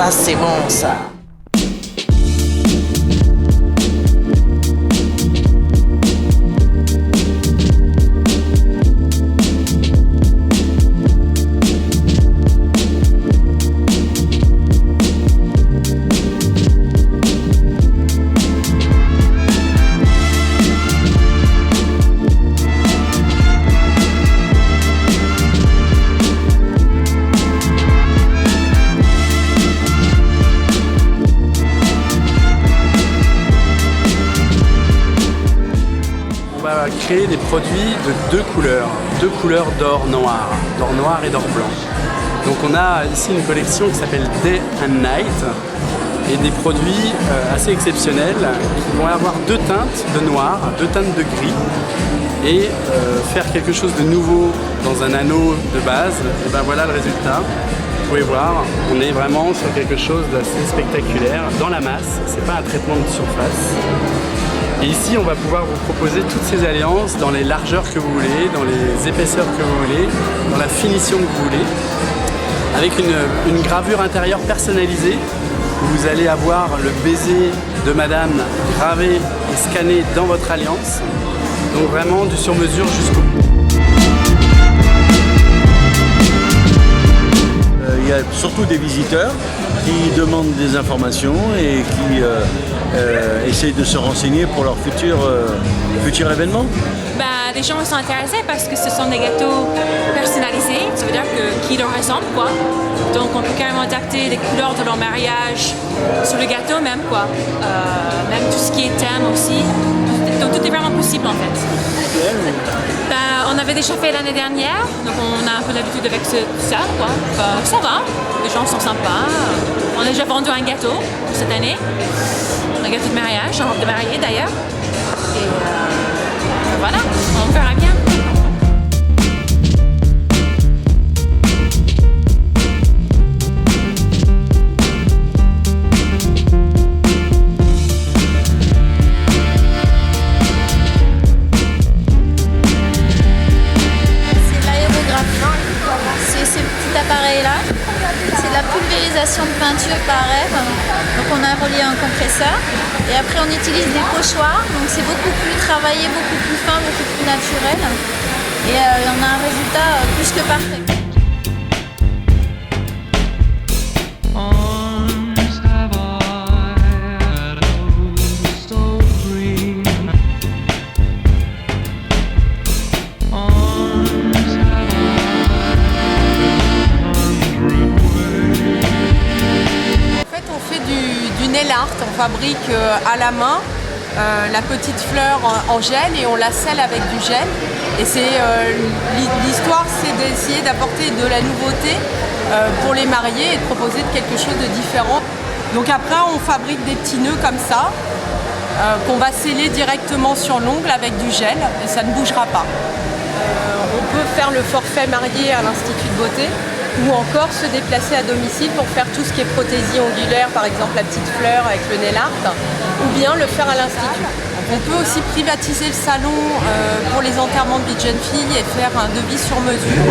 Ça, c'est bon, ça. On va créer des produits de deux couleurs d'or noir et d'or blanc. Donc on a ici une collection qui s'appelle Day and Night et des produits assez exceptionnels qui vont avoir deux teintes de noir, deux teintes de gris et faire quelque chose de nouveau dans un anneau de base. Et ben voilà le résultat. Vous pouvez voir, on est vraiment sur quelque chose d'assez spectaculaire dans la masse, c'est pas un traitement de surface. Et ici, on va pouvoir vous proposer toutes ces alliances dans les largeurs que vous voulez, dans les épaisseurs que vous voulez, dans la finition que vous voulez, avec une gravure intérieure personnalisée où vous allez avoir le baiser de madame gravé et scanné dans votre alliance. Donc vraiment du sur-mesure jusqu'au bout. Il y a surtout des visiteurs qui demandent des informations et qui essayent de se renseigner pour leur futur événement. Les gens sont intéressés parce que ce sont des gâteaux personnalisés, ça veut dire qu'ils leur ressemblent, quoi. Donc on peut carrément adapter les couleurs de leur mariage sur le gâteau même, quoi. Même tout ce qui est thème aussi. Donc tout est vraiment possible en fait. On avait déjà fait l'année dernière, donc on a un peu l'habitude avec ça, quoi. Ça va, les gens sont sympas. On a déjà vendu un gâteau cette année, un gâteau de mariage, un robe de mariée d'ailleurs. Et voilà, on verra bien. Appareil-là, c'est de la pulvérisation de peinture par rêve. Donc on a relié un compresseur et après on utilise des pochoirs, donc c'est beaucoup plus travaillé, beaucoup plus fin, beaucoup plus naturel et on a un résultat plus que parfait. On fabrique à la main la petite fleur en gel et on la scelle avec du gel. Et l'histoire, c'est d'essayer d'apporter de la nouveauté pour les mariés et de proposer quelque chose de différent. Donc après, on fabrique des petits nœuds comme ça qu'on va sceller directement sur l'ongle avec du gel et ça ne bougera pas. On peut faire le forfait marié à l'Institut de beauté ou encore se déplacer à domicile pour faire tout ce qui est prothésie ongulaire, par exemple la petite fleur avec le nail art, ou bien le faire à l'Institut. On peut aussi privatiser le salon pour les enterrements de vie de jeune fille et faire un devis sur mesure.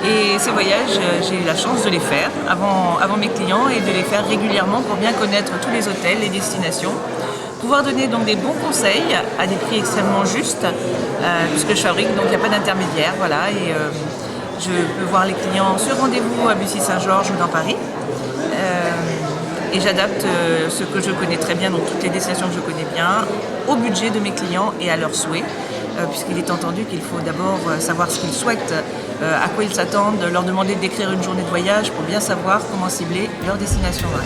Et ces voyages, j'ai eu la chance de les faire avant mes clients et de les faire régulièrement pour bien connaître tous les hôtels, les destinations. Pouvoir donner donc des bons conseils à des prix extrêmement justes, puisque je fabrique, donc il n'y a pas d'intermédiaire. Voilà, et je peux voir les clients sur rendez-vous à Bussy-Saint-Georges ou dans Paris. Et j'adapte ce que je connais très bien, donc toutes les destinations que je connais bien, au budget de mes clients et à leurs souhaits. Puisqu'il est entendu qu'il faut d'abord savoir ce qu'ils souhaitent, à quoi ils s'attendent, leur demander d'écrire une journée de voyage pour bien savoir comment cibler leur destination. Voilà.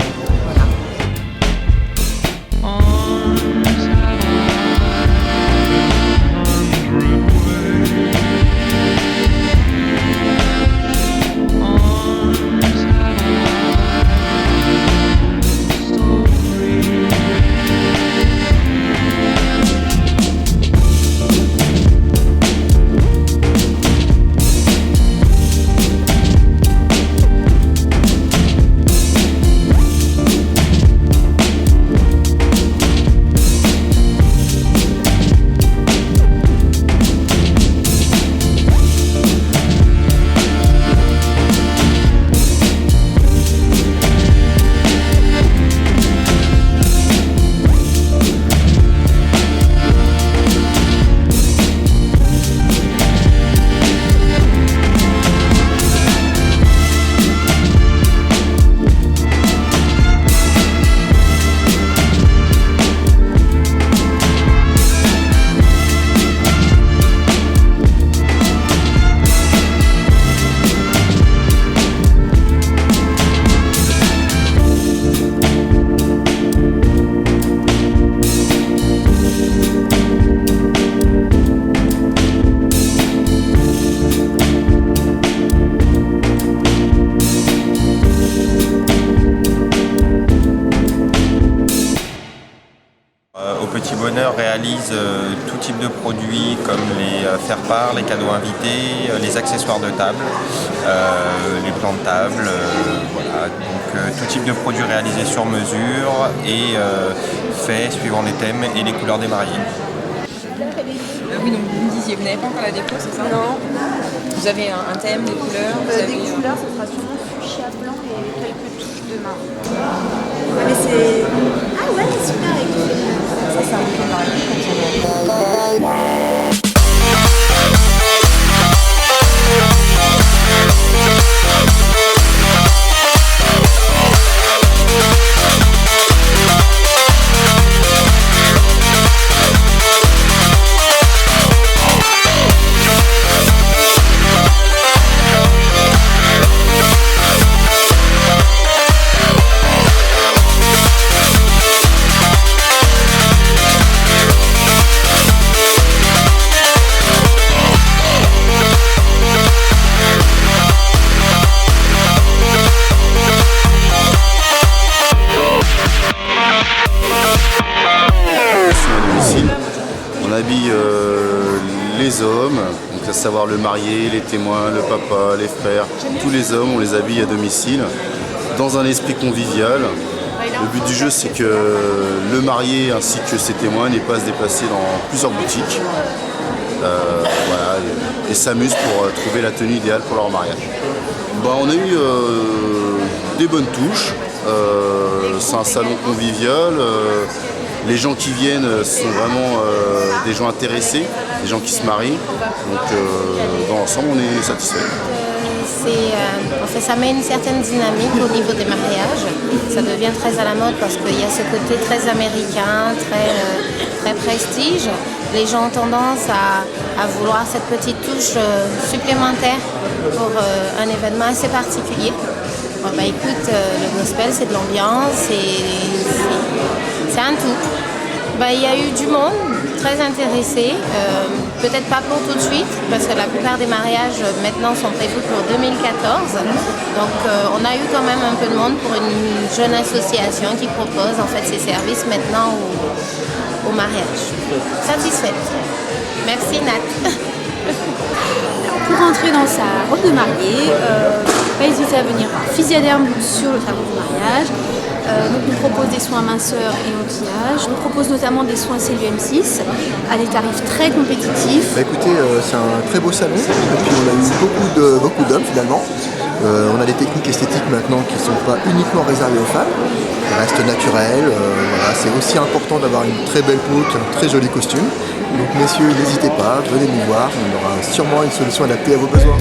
Petit Bonheur réalise tout type de produits comme les faire-part, les cadeaux invités, les accessoires de table, les plans de table, voilà. Donc tout type de produits réalisés sur mesure et faits suivant les thèmes et les couleurs des mariés. Oui, donc vous me disiez, vous n'avez pas encore la déco, c'est ça? Non. Vous avez un thème, des couleurs Des couleurs, ce sera sûrement fuchsia blanc et quelques touches de marron. Ah, mais c'est... Ah ouais, super, écoute. Ça, c'est un peu marié quand on On habille les hommes, donc à savoir le marié, les témoins, le papa, les frères, tous les hommes, on les habille à domicile, dans un esprit convivial. Le but du jeu, c'est que le marié ainsi que ses témoins n'aient pas à se déplacer dans plusieurs boutiques, voilà, et s'amusent pour trouver la tenue idéale pour leur mariage. On a eu des bonnes touches, c'est un salon convivial. Les gens qui viennent sont vraiment des gens intéressés, des gens qui se marient. Donc dans l'ensemble, on est satisfait. En fait, ça met une certaine dynamique au niveau des mariages. Ça devient très à la mode parce qu'il y a ce côté très américain, très prestige. Les gens ont tendance à vouloir cette petite touche supplémentaire pour un événement assez particulier. Bon, écoute, le gospel, c'est de l'ambiance, c'est un tout. Il y a eu du monde très intéressé, peut-être pas pour tout de suite, parce que la plupart des mariages maintenant sont prévus pour 2014. Donc on a eu quand même un peu de monde pour une jeune association qui propose en fait ses services maintenant au mariage. Satisfaite. Merci Nat. Pour rentrer dans sa robe de mariée, pas hésiter à venir voir Physiaderme sur le salon du mariage. Donc nous propose des soins minceur et anti-âge. Nous propose notamment des soins CLUM6 à des tarifs très compétitifs. Écoutez, c'est un très beau salon et puis on a eu beaucoup d'hommes finalement. On a des techniques esthétiques maintenant qui ne sont pas uniquement réservées aux femmes. Elles restent naturelles. Voilà, c'est aussi important d'avoir une très belle peau qu'un très joli costume. Donc messieurs, n'hésitez pas, venez nous voir. On aura sûrement une solution adaptée à vos besoins.